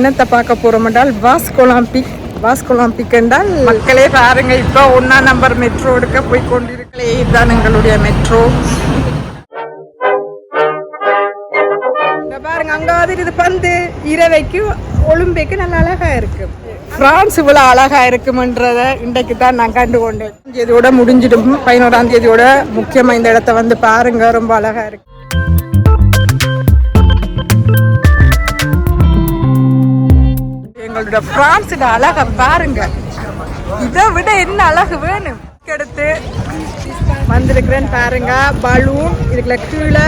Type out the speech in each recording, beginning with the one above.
என்னத்தை பார்க்க போறோம் என்றால் வாஸ்கோலாம்பிக் என்றால் மக்களே பாருங்க, இப்போ 1ஆம் நம்பர் மெட்ரோ எடுக்க போய் கொண்டிருக்கே. இதுதான் எங்களுடைய மெட்ரோ. பாருங்க, அங்காவது இது பந்து இரவைக்கு ஒலிம்பிக்கு நல்ல அழகா இருக்கு. பிரான்ஸ் இவ்வளவு அழகா இருக்கும்ன்றத இன்றைக்கு தான் நான் கண்டு கொண்டேன். தேதியோட முடிஞ்சிடும். 11ஆம் தேதியோட முக்கியமா இந்த இடத்த வந்து பாருங்க, ரொம்ப அழகா இருக்கு. எங்களோட பிரான்ஸ் அழகா பாருங்க, இதை விட என்ன அழகு வேணும். எடுத்து வந்திருக்கிறேன் பாருங்க, பலூன் இதுக்குள்ள கீழே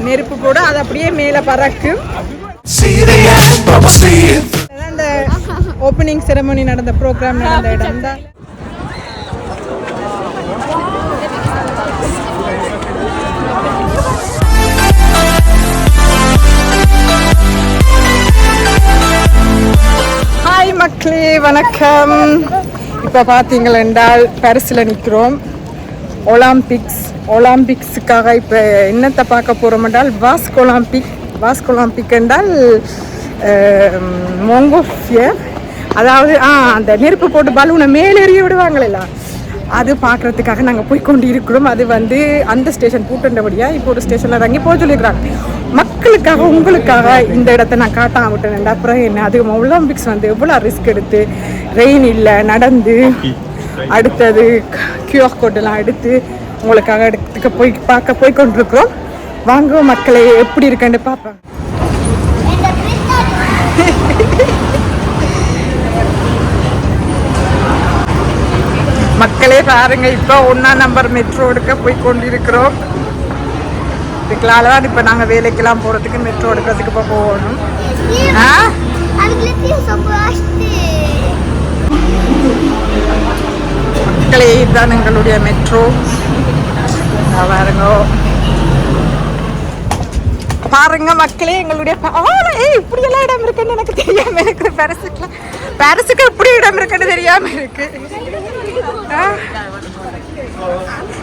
நெருப்பு போட அது அப்படியே மேல பறக்கும். அந்த ஓப்பனிங் செரமோனி நடந்த ப்ரோக்ராம் நடந்த இடம் தான். ஹாய் மக்களே, வணக்கம். இப்போ பார்த்தீங்கள் என்றால் பாரிஸில் நிற்கிறோம். ஒலிம்பிக்ஸுக்காக இப்போ என்னத்தை பார்க்க போகிறோம் என்றால் வாஸ்கோலாம்பிக் என்றால் மொங்கோஃபியர், அதாவது அந்த நெருப்பு போட்டு பலூனை மேலேறிய விடுவாங்களா, அது பார்க்குறதுக்காக நாங்கள் போய் கொண்டு இருக்கிறோம். அது வந்து அந்த ஸ்டேஷன் பூட்டுன்றபடியாக இப்போ ஒரு ஸ்டேஷனில் இறங்கி போக சொல்லியிருக்கிறாங்க. மக்களுக்காக உங்களுக்காக இந்த இடத்த நான் காட்டாம விட்டேன். அப்புறம் என்ன, அது ஒலிம்பிக்ஸ் வந்து எவ்வளோ ரிஸ்க் எடுத்து ரெயின் இல்லை நடந்து அடுத்தது கியூஆர் கோடெல்லாம் எடுத்து உங்களுக்காக இடத்துக்கு போய் கொண்டிருக்கிறோம். வாங்க மக்களை, எப்படி இருக்குன்னு பார்ப்பேன். மக்களே பாருங்க, இப்போ 1ஆம் நம்பர் மெட்ரோ எடுக்க போய் கொண்டிருக்கிறோம். இதுக்களால தான் இப்போ நாங்கள் வேலைக்கெல்லாம் போகிறதுக்கு மெட்ரோ எடுக்கிறதுக்கு இப்போ போகணும். மக்களே, இதுதான் எங்களுடைய மெட்ரோ. பாருங்க மக்களே, எங்களுடைய இப்படி எல்லாம் இடம் இருக்குன்னு எனக்கு தெரியாம இருக்கு. பாரிஸுக்கு இப்படி இடம் இருக்குன்னு தெரியாம இருக்கு.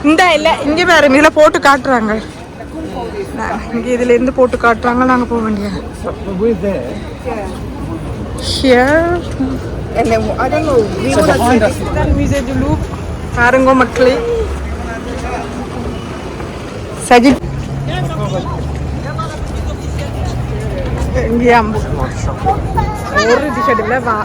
இந்த இல்ல இங்க வேற நில போட்டு காட்டுறாங்க. இங்க இதுல இருந்து போட்டு காட்டுறாங்க. நாங்க போக வேண்டியது. பாருங்க மக்களே, சஜித் ஒரு டிஷர்ட் இல்ல வா.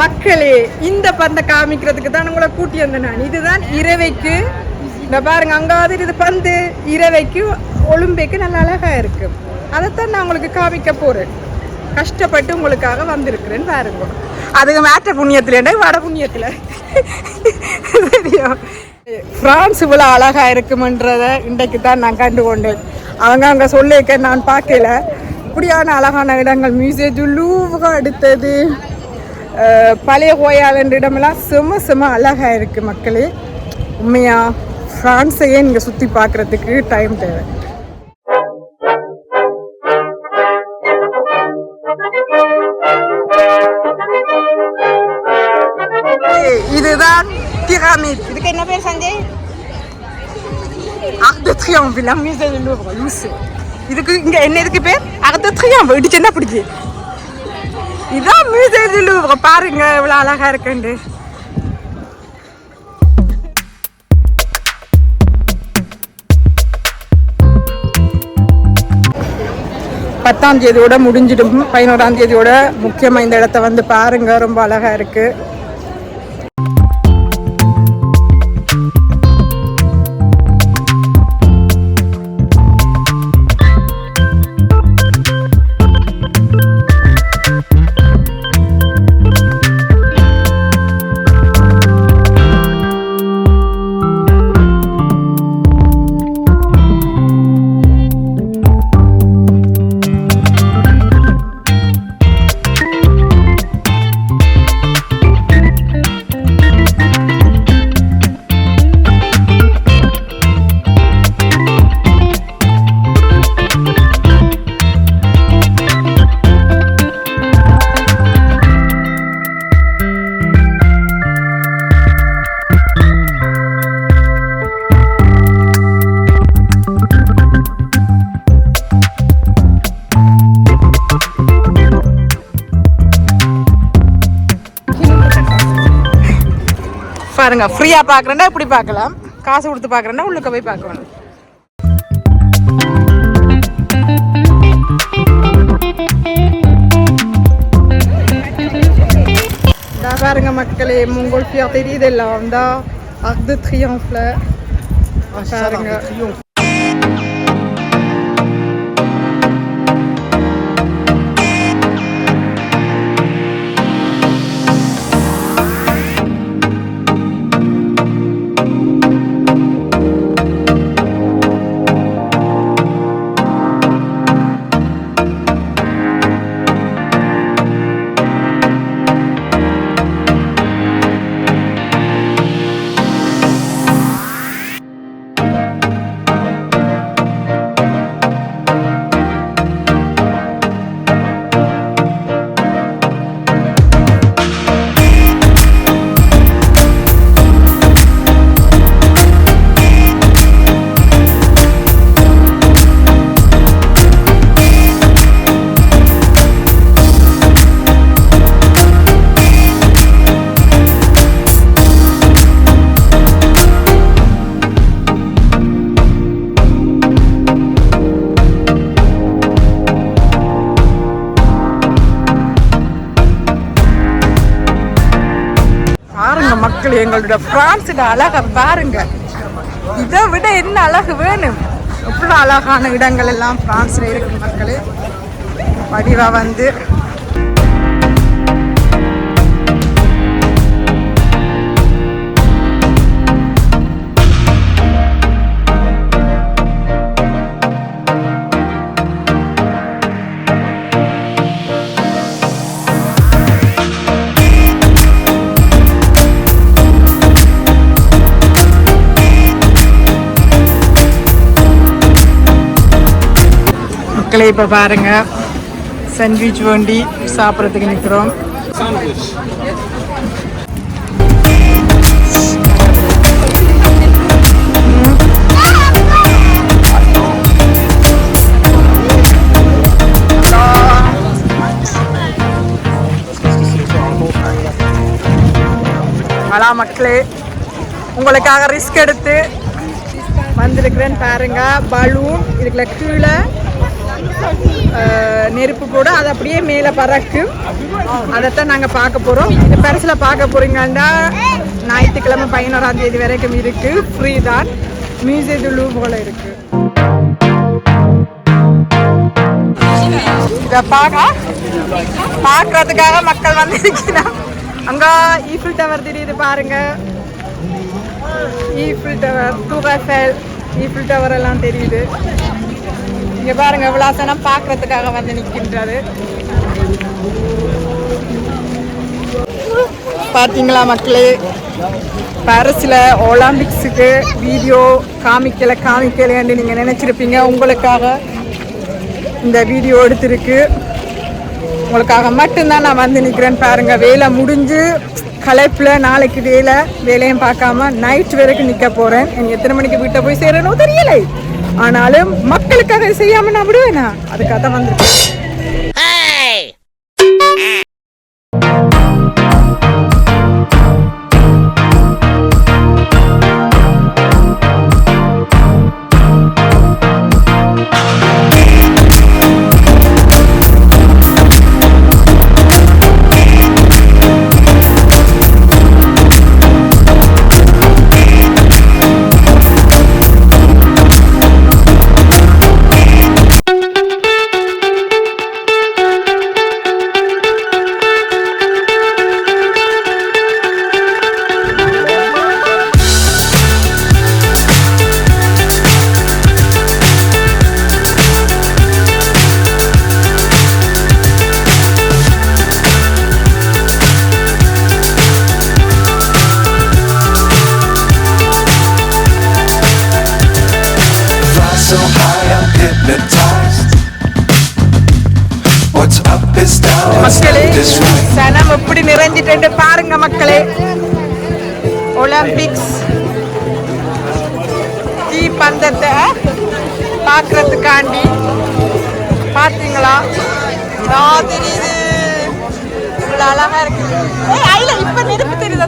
மக்களே, இந்த பந்தை காமிக்கிறதுக்கு தான் உங்களை கூட்டி வந்தேன் நான். இதுதான் இரவைக்கு இந்த பாருங்க, அங்காவது இது பந்து இரவைக்கு ஒலிம்பிக்கு நல்ல அழகா இருக்கு. அதைத்தான் நான் உங்களுக்கு காமிக்க போறேன். கஷ்டப்பட்டு உங்களுக்காக வந்திருக்கிறேன் பாருங்க. அதுக்கு மேற்ற புண்ணியத்துல வட புண்ணியத்துல தெரியும். பிரான்ஸ் இவ்வளோ அழகா இருக்குமன்றத இன்றைக்கு தான் நான் கண்டு கொண்டேன். அவங்க சொல்லியிருக்க நான் பார்க்கல. இப்படியான அழகான இடங்கள் மியூசிய டு லூவ்ரு அடுத்தது பழைய கோயால் என்ற இடமெல்லாம் செம அழகா இருக்கு மக்களே. உண்மையா பிரான்ஸையே நீங்க சுத்தி பார்க்கறதுக்கு டைம் தேவை. இதுதான் பிரமிட். இதுக்கு என்ன பேர் Sanjay? Arc de Triomphe, Musée du Louvre லூஸ். இதுக்கு இங்க என்ன இதுக்கு பேர்? Arc de Triomphe. இடிச்சு என்ன பிடிச்சி? இதான் மியூசிய டு லூவ்ரு. பாருங்க எவ்வளவு அழகா இருக்குண்டு. பத்தாம் தேதியோட முடிஞ்சிடும். 11ஆம் தேதியோட முக்கியமா இந்த இடத்த வந்து பாருங்க, ரொம்ப அழகா இருக்கு. பாருங்க ஃப்ரீயா பாக்குறேன்னா இப்படி பார்க்கலாம், காசு கொடுத்து பாக்குறேன்னா உள்ளுக்க போய் பார்க்கணும். பாருங்க மக்களே, மங்கோல்ஃபியா தெரியுது எல்லாம் தான் Arc de Triomphe. பாருங்க மக்கள், எங்களோட பிரான்ஸோட அழகை பாருங்க. இதை விட என்ன அழகு வேணும்? எவ்வளோ அழகான இடங்கள் எல்லாம் பிரான்ஸ்ல இருக்கு மக்களே. வடிவா வந்து மக்களே இப்போ பாருங்க, சாண்ட்விச் வேண்டி சாப்பிட்றதுக்கு நிற்கிறோம். ஹலோ மக்களே, உங்களுக்காக ரிஸ்க் எடுத்து வந்திருக்கிறேன்னு பாருங்க. பலூன் இதுக்குள்ள கீழே நெருப்பு போடும், அது அப்படியே மேலே பறக்கும். அதைத்தான் நாங்கள் பார்க்க போகிறோம். இந்த பரிசில் பார்க்க போகிறீங்கன்னா ஞாயிற்றுக்கிழமை 11ஆம் தேதி வரைக்கும் இருக்குது. ஃப்ரீ தான். மியூசிய டு லூவ்ரோல இருக்குது. இதை பார்க்கறதுக்காக மக்கள் வந்திருக்கிறாங்க. அங்கே ஈஃபில் டவர் தெரியுது பாருங்க. Eiffel tower, tour Eiffel, Eiffel tower எல்லாம் தெரியுது. இங்க பாருங்க, விளாசனம் பார்க்கறதுக்காக வந்து நிற்கின்றது. பார்த்தீங்களா மக்களே, பாரிஸில் ஒலிம்பிக்ஸுக்கு வீடியோ காமிக்கலைன்னு நீங்கள் நினச்சிருப்பீங்க. உங்களுக்காக இந்த வீடியோ எடுத்திருக்கு. உங்களுக்காக மட்டும்தான் நான் வந்து நிற்கிறேன்னு பாருங்கள். வேலை முடிஞ்சு களைப்பில் நாளைக்கு வேலையும் பார்க்காம நைட் வரைக்கும் நிற்க போகிறேன். எனக்கு எத்தனை மணிக்கு வீட்டை போய் சேரணும் தெரியலை. ஆனாலும் மக்களுக்காக செய்யாம நான் விடுவேனா? அதுக்காக தான் வந்திருக்கேன். மக்களே, சனம் எப்படி நிறைஞ்சிட்டு பாருங்க மக்களே. ஒலிம்பிக்ஸ் பந்தத்தை பார்க்கறதுக்காண்டி பாத்தீங்களா? தெரியுது, இவ்வளவு அழகா இருக்கு. இப்ப நெருப்பு தெரியுது.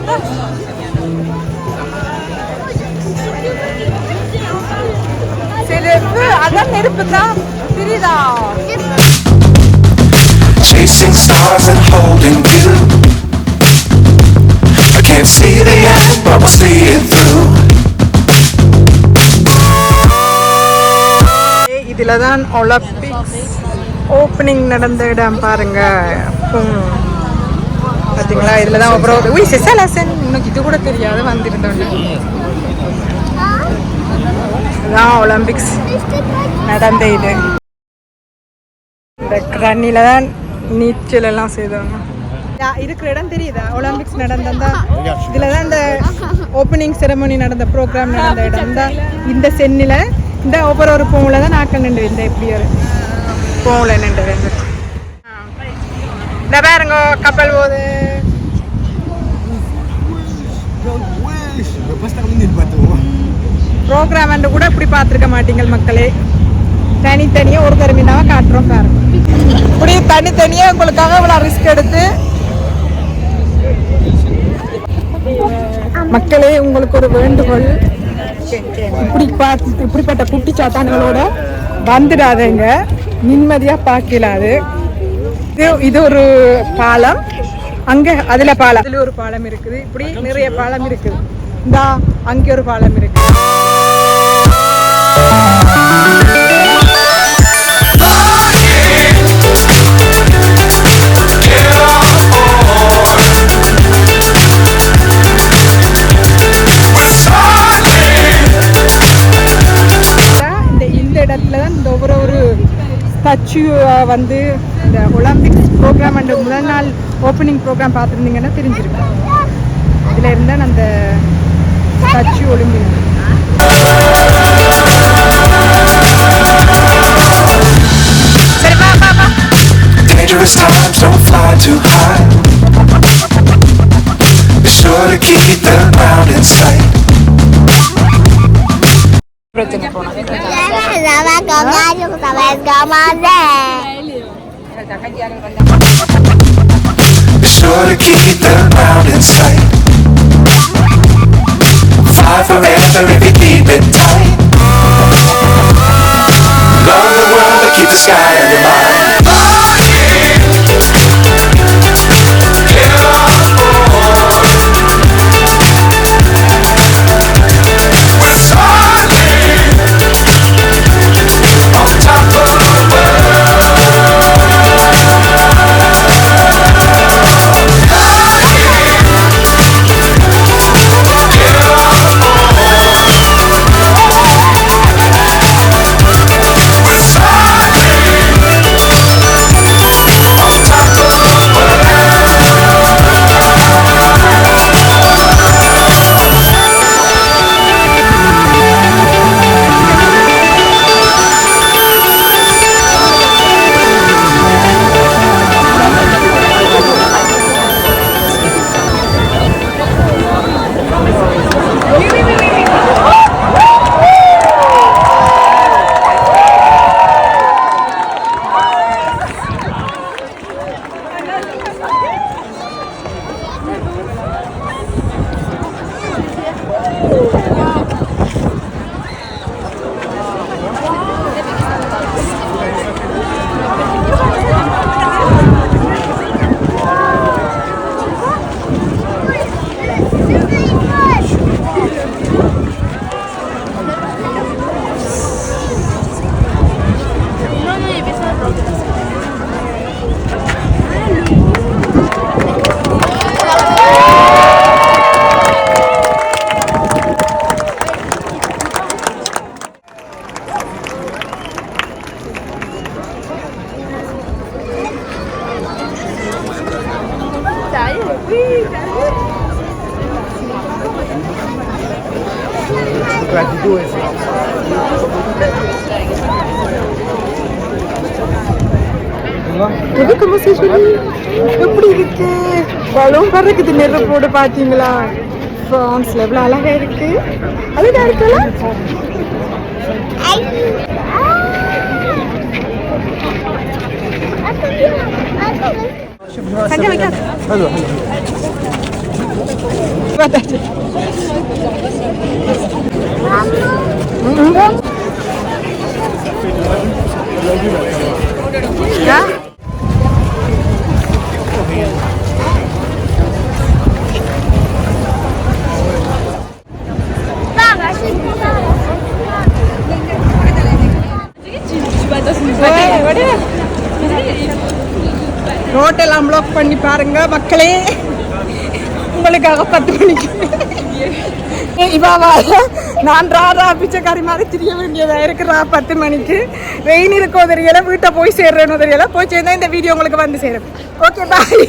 நெருப்பு தான் தெரியுதா? Chasing stars and holding you. I can't see the end, but we'll see it through. இதுலதான் ஒலிம்பிக்ஸ் ஓப்பனிங் நடந்த இடம் பாருங்க. பார்த்தீங்களா? இதுலதான் அப்புறம் செசலசன் உனக்கு இது கூட தெரியாது வந்திருந்தோன்னு. இதுதான் ஒலிம்பிக்ஸ் நடந்த இது. இந்த கண்ணில தான் நீச்சல் எல்லாம் செய்தோம். இருக்கிற இடம் தெரியுதா? ஒலிம்பிக்ஸ் நடந்தா இதுல தான் இந்த ஓப்பனிங் செரமோனி நடந்த ப்ரோக்ராம் நடந்த இடம் தான். இந்த சென்னில இந்த ஒவ்வொரு பூவுல தான் நாக்கள் நின்று இந்த இப்படி ஒரு பூவுல நின்று இந்த பாருங்க கப்பல் போகுது. ப்ரோக்ராம் கூட இப்படி பார்த்துருக்க மாட்டீங்க மக்களே. தனித்தனியா ஒரு தருமினாவை காட்டுறோம் பாருங்க. இப்படி தனித்தனியா உங்களுக்காக இவ்வளோ ரிஸ்க் எடுத்து மக்களே உங்களுக்கு ஒரு வேண்டுகோள், இப்படிப்பட்ட குட்டி சாத்தான்களோட வந்துடாதேங்க, நிம்மதியா பார்க்கலாது. இது ஒரு பாலம், அங்க அதுல பாலம், அதுல ஒரு பாலம் இருக்குது, இப்படி நிறைய பாலம் இருக்குது. இந்த அங்கே ஒரு பாலம் இருக்கு. ஸ்டாச்சு வந்து இந்த ஒலிம்பிக்ஸ் ப்ரோக்ராம் அண்ட் முதல் நாள் ஓப்பனிங் ப்ரோக்ராம் பார்த்துருந்தீங்கன்னா தெரிஞ்சிருக்கும். இதில் இருந்தால் அந்த ஸ்டாச்சு ஒலிம்பிக். சரி பா பா பா. Dangerous times, don't fly too high. Be sure to keep the ground in sight. பிரச்சனை போனா Be sure to keep the ground in sight. Fly forever if you keep it tight. Love the world but keep the sky in your mind. எப்படி இருக்கு? Balloon பறக்குது நெருப்போடு பாத்தீங்களா? பிரான்ஸ்ல எவ்வளவு அழகா இருக்கு. அழகா இருக்குல்ல? சஞ்சய் வைக்க ஹலோ ஹலோ ரோட் எல்லாம் ப்ளாக் பண்ணி பாருங்க மக்களே, உங்களுக்காக 10 மணிக்கு இவாவா நான் ராதா பிச்சைக்காரி மாதிரி தெரிய வேண்டியதா இருக்குறா. 10 மணிக்கு வெயில் இருக்கோ தெரியல, வீட்டை போய் சேர்றேன்னு தெரியல. போய் சேர்ந்தா இந்த வீடியோ உங்களுக்கு வந்து சேரும். Okay bye.